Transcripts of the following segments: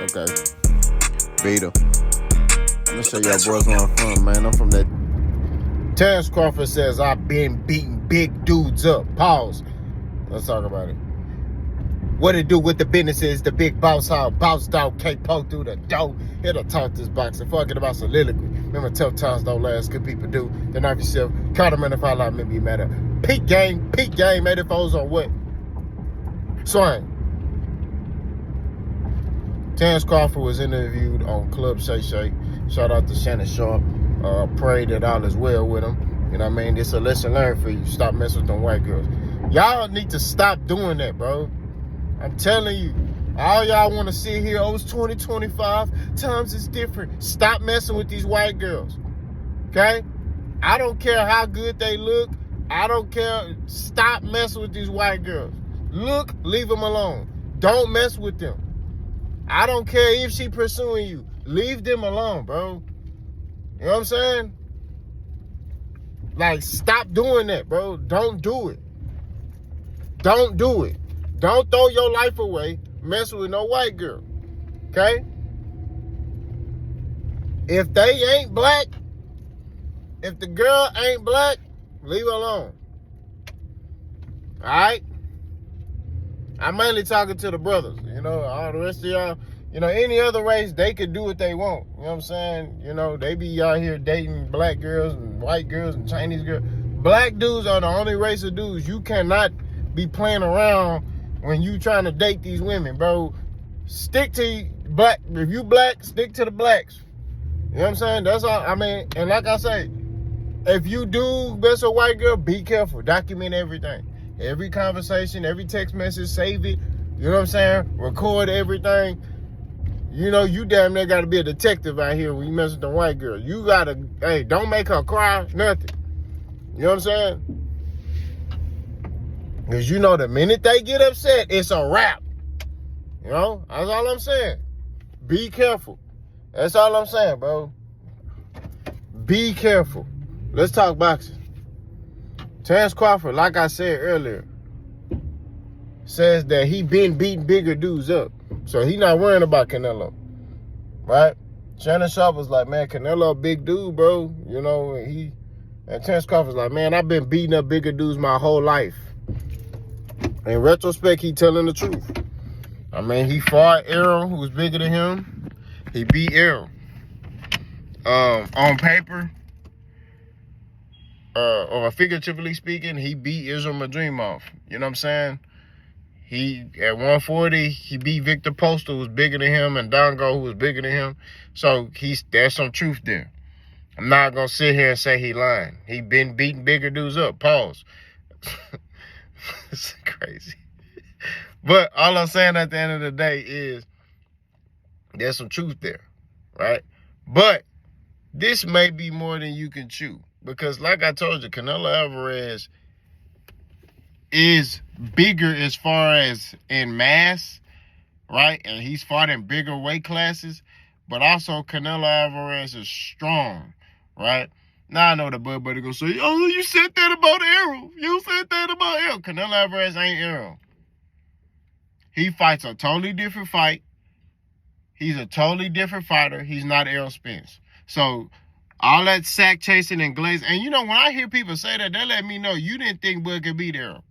Okay. Beta. I'm gonna show y'all boys where I'm from, man. I'm from that. Terence Crawford says, I've been beating big dudes up. Pause. Let's talk about it. What it do with the businesses, the big boss hog, boss dog can't poke through the door. Here to talk this boxing. Fucking about soliloquy. Remember, tough times don't last. Good people do. Deny yourself. Count them in if I lie, maybe you matter. Peak game, 84s on what? Swing. Terence Crawford was interviewed on Club Shay Shay. Shout out to Shannon Sharp. Pray that all is well with him. You know what I mean? It's a lesson learned for you. Stop messing with them white girls. Y'all need to stop doing that, bro. I'm telling you. All y'all want to sit here, it's 2025. Times is different. Stop messing with these white girls. Okay? I don't care how good they look. I don't care. Stop messing with these white girls. Look, leave them alone. Don't mess with them. I don't care if she pursuing you. Leave them alone, bro. You know what I'm saying? Like, stop doing that, bro. Don't do it. Don't do it. Don't throw your life away messing with no white girl. Okay? If they ain't black, if the girl ain't black, leave her alone. All right? I'm mainly talking to the brothers. You know, all the rest of y'all, you know, any other race, they could do what they want. You know what I'm saying? You know, they be out here dating black girls and white girls and Chinese girls. Black dudes are the only race of dudes. You cannot be playing around when you trying to date these women, bro. Stick to black. If you black, stick to the blacks. You know what I'm saying? That's all. I mean, and like I say, if you do mess a white girl, be careful. Document everything. Every conversation, every text message, save it. You know what I'm saying? Record everything. You know, you damn near got to be a detective out here when you mess with the white girl. You got to, hey, don't make her cry, nothing. You know what I'm saying? Because you know the minute they get upset, it's a wrap. You know? That's all I'm saying. Be careful. That's all I'm saying, bro. Be careful. Let's talk boxing. Terence Crawford, like I said earlier, says that he been beating bigger dudes up. So he not worrying about Canelo. Right? Shannon Sharp was like, man, Canelo a big dude, bro. You know, and Terence Crawford's like, man, I've been beating up bigger dudes my whole life. In retrospect, he telling the truth. I mean, he fought Errol, who was bigger than him. He beat Errol. On paper, or figuratively speaking, he beat Islam Madrimov. You know what I'm saying? He, at 140, he beat Victor Postal, who was bigger than him, and Dongo, who was bigger than him. So there's some truth there. I'm not going to sit here and say he lying. He been beating bigger dudes up. Pause. It's crazy. But all I'm saying at the end of the day is there's some truth there, right? But this may be more than you can chew. Because like I told you, Canelo Alvarez is bigger as far as in mass, right? And he's fought in bigger weight classes. But also Canelo Alvarez is strong, right? Now I know the buddy gonna say, oh, you said that about Errol. You said that about Errol. Canelo Alvarez ain't Errol. He fights a totally different fight. He's a totally different fighter. He's not Errol Spence. So all that sack chasing and glaze, and you know, when I hear people say that, they let me know you didn't think Bud could beat Errol.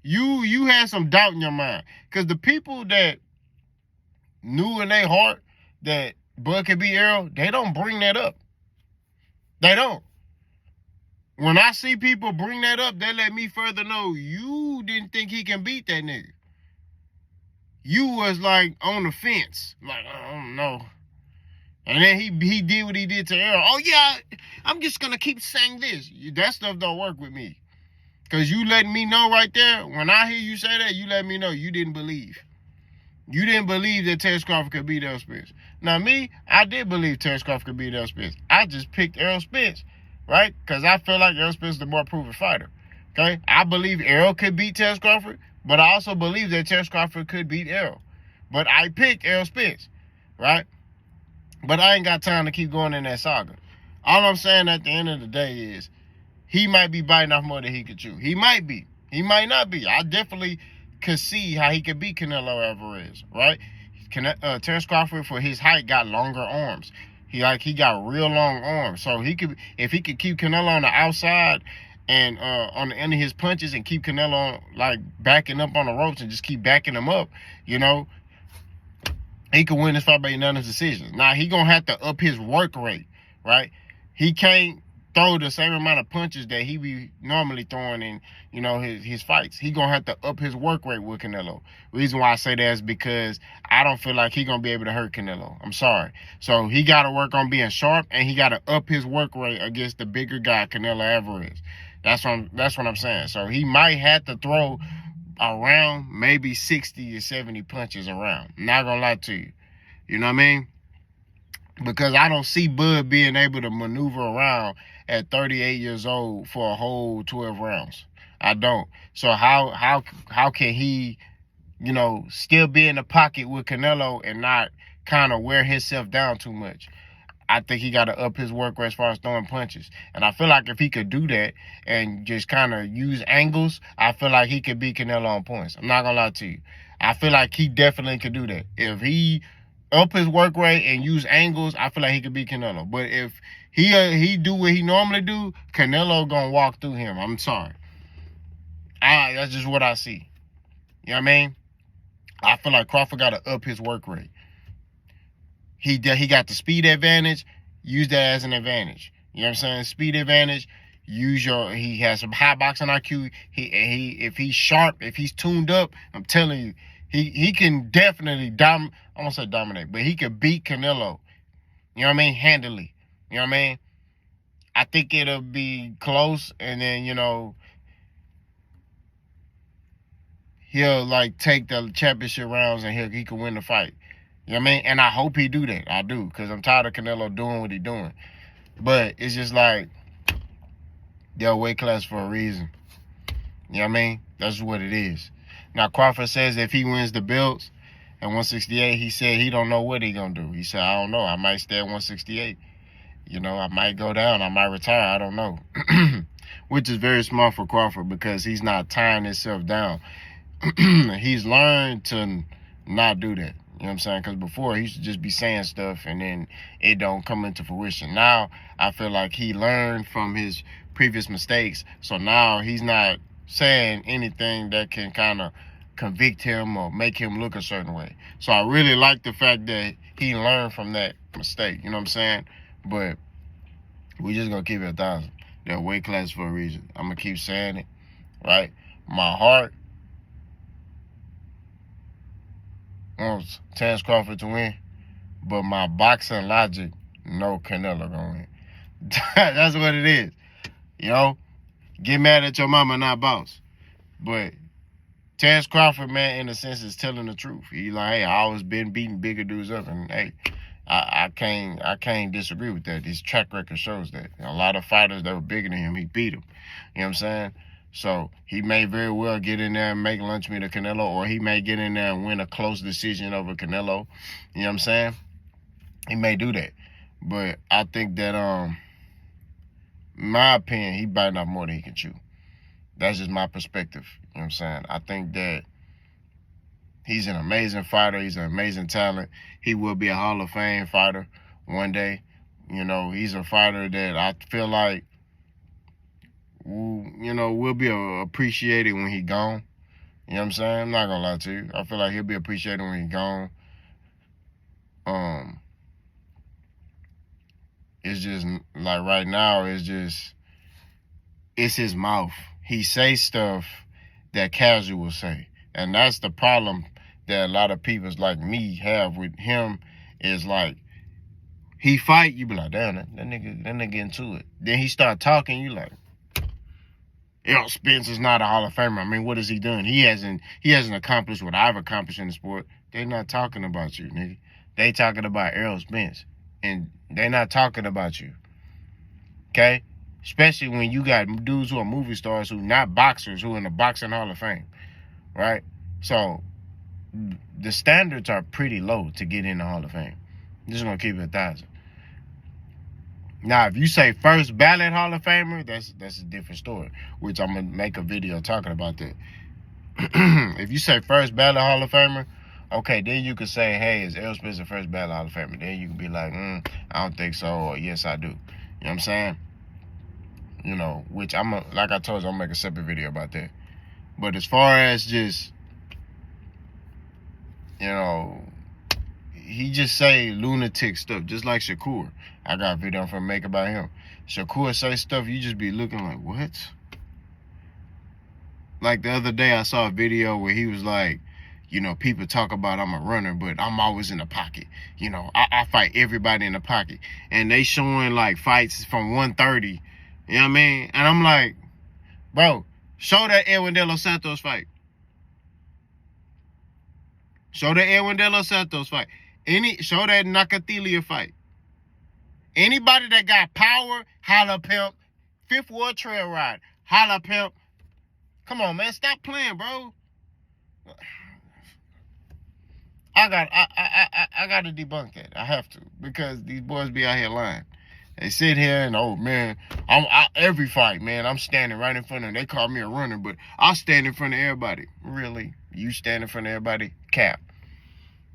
You had some doubt in your mind. Because the people that knew in their heart that Bud could beat Errol, they don't bring that up. They don't. When I see people bring that up, they let me further know you didn't think he can beat that nigga. You was like on the fence. Like, I don't know. And then he did what he did to Errol. Oh, yeah, I'm just going to keep saying this. That stuff don't work with me. Because you letting me know right there, when I hear you say that, you let me know you didn't believe. You didn't believe that Terence Crawford could beat Errol Spence. Now, me, I did believe Terence Crawford could beat Errol Spence. I just picked Errol Spence, right? Because I feel like Errol Spence is the more proven fighter. Okay? I believe Errol could beat Terence Crawford, but I also believe that Terence Crawford could beat Errol. But I picked Errol Spence, right? But I ain't got time to keep going in that saga. All I'm saying at the end of the day is he might be biting off more than he could chew. He might be. He might not be. I definitely could see how he could beat Canelo Alvarez, right? Terence Crawford, for his height, got longer arms. He got real long arms. So if he could keep Canelo on the outside and on the end of his punches and keep Canelo like backing up on the ropes and just keep backing him up, you know, he could win this fight by unanimous decision. Now he gonna have to up his work rate, right? He can't throw the same amount of punches that he be normally throwing in, you know, his fights. He gonna have to up his work rate with Canelo. Reason why I say that is because I don't feel like he gonna be able to hurt Canelo. I'm sorry. So he gotta work on being sharp, and he gotta up his work rate against the bigger guy, Canelo Alvarez. That's what I'm saying. So he might have to throw around maybe 60 or 70 punches around. I'm not gonna lie to you. You know what I mean? Because I don't see Bud being able to maneuver around at 38 years old for a whole 12 rounds. I don't. So how can he, you know, still be in the pocket with Canelo and not kind of wear himself down too much? I think he got to up his work rate as far as throwing punches. And I feel like if he could do that and just kind of use angles, I feel like he could beat Canelo on points. I'm not going to lie to you. I feel like he definitely could do that. If he up his work rate and use angles, I feel like he could beat Canelo. But if he do what he normally do, Canelo going to walk through him. I'm sorry. That's just what I see. You know what I mean? I feel like Crawford got to up his work rate. He got the speed advantage. Use that as an advantage. You know what I'm saying? Speed advantage. He has some high boxing IQ. If he's sharp, if he's tuned up, I'm telling you, he can definitely I won't say dominate, but he could beat Canelo. You know what I mean? Handily. You know what I mean? I think it'll be close, and then, you know, he'll like take the championship rounds and he can win the fight. You know what I mean? And I hope he do that. I do, because I'm tired of Canelo doing what he doing. But it's just like, they're weight class for a reason. You know what I mean? That's what it is. Now, Crawford says if he wins the belts at 168, he said he don't know what he gonna do. He said, I don't know. I might stay at 168. You know, I might go down. I might retire. I don't know. Which is very smart for Crawford, because he's not tying himself down. He's learned to not do that. You know what I'm saying? Because before, he used to just be saying stuff and then it don't come into fruition. Now, I feel like he learned from his previous mistakes. So now he's not saying anything that can kind of convict him or make him look a certain way. So I really like the fact that he learned from that mistake. You know what I'm saying? But we just going to keep it 1,000. They're weight class for a reason. I'm going to keep saying it, right? My heart wants Terence Crawford to win, but my boxing logic, no Canelo gonna win. That's what it is. You know, get mad at your mama, not boss. But Terence Crawford, man, in a sense, is telling the truth. He's like, hey, I always been beating bigger dudes up, and hey, I can't disagree with that. His track record shows that. A lot of fighters that were bigger than him, he beat them. You know what I'm saying? So he may very well get in there and make lunch meat of Canelo, or he may get in there and win a close decision over Canelo. You know what I'm saying? He may do that. But I think that, in my opinion, he biting off more than he can chew. That's just my perspective. You know what I'm saying? I think that he's an amazing fighter. He's an amazing talent. He will be a Hall of Fame fighter one day. You know, he's a fighter that I feel like, you know, will be appreciated when he gone. You know what I'm saying? I'm not gonna lie to you. I feel like he'll be appreciated when he gone. It's just like right now, it's his mouth. He says stuff that casuals say. And that's the problem that a lot of people like me have with him, is like, he fight, you be like, damn, that nigga into it. Then he start talking, you like, Errol Spence is not a Hall of Famer. I mean, what has he done? He hasn't accomplished what I've accomplished in the sport. They not talking about you, nigga. They talking about Errol Spence. And they not talking about you. Okay? Especially when you got dudes who are movie stars who not boxers, who in the Boxing Hall of Fame. Right? So, the standards are pretty low to get in the Hall of Fame. I'm just going to keep it 1,000. Now, if you say first ballot Hall of Famer, that's a different story, which I'm going to make a video talking about that. If you say first ballot Hall of Famer, Okay, then you could say, hey, is Errol Spence the first ballot Hall of Famer? Then you could be like, I don't think so, or yes, I do. You know what I'm saying? You know, which like I told you, I'm gonna make a separate video about that. But as far as just, you know, he just say lunatic stuff, just like Shakur. I got a video I'm finna make about him. Shakur say stuff, you just be looking like, what? Like the other day, I saw a video where he was like, you know, people talk about I'm a runner, but I'm always in the pocket. You know, I fight everybody in the pocket. And they showing like fights from 130. You know what I mean? And I'm like, bro, show that Edwin De Los Santos fight. Show that Edwin De Los Santos fight. Show that Nakathila fight. Anybody that got power, holla pimp. Fifth Ward Trail Ride, holla pimp. Come on, man, stop playing, bro. I got to debunk that. I have to, because these boys be out here lying. They sit here and, oh man, every fight, man, I'm standing right in front of them. They call me a runner, but I stand in front of everybody. Really? You stand in front of everybody? Cap.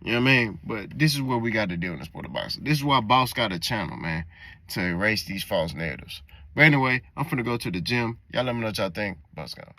You know what I mean? But this is what we got to do in the sport of boxing. This is why Boss got a channel, man, to erase these false narratives. But anyway, I'm finna go to the gym. Y'all let me know what y'all think. Boss gone.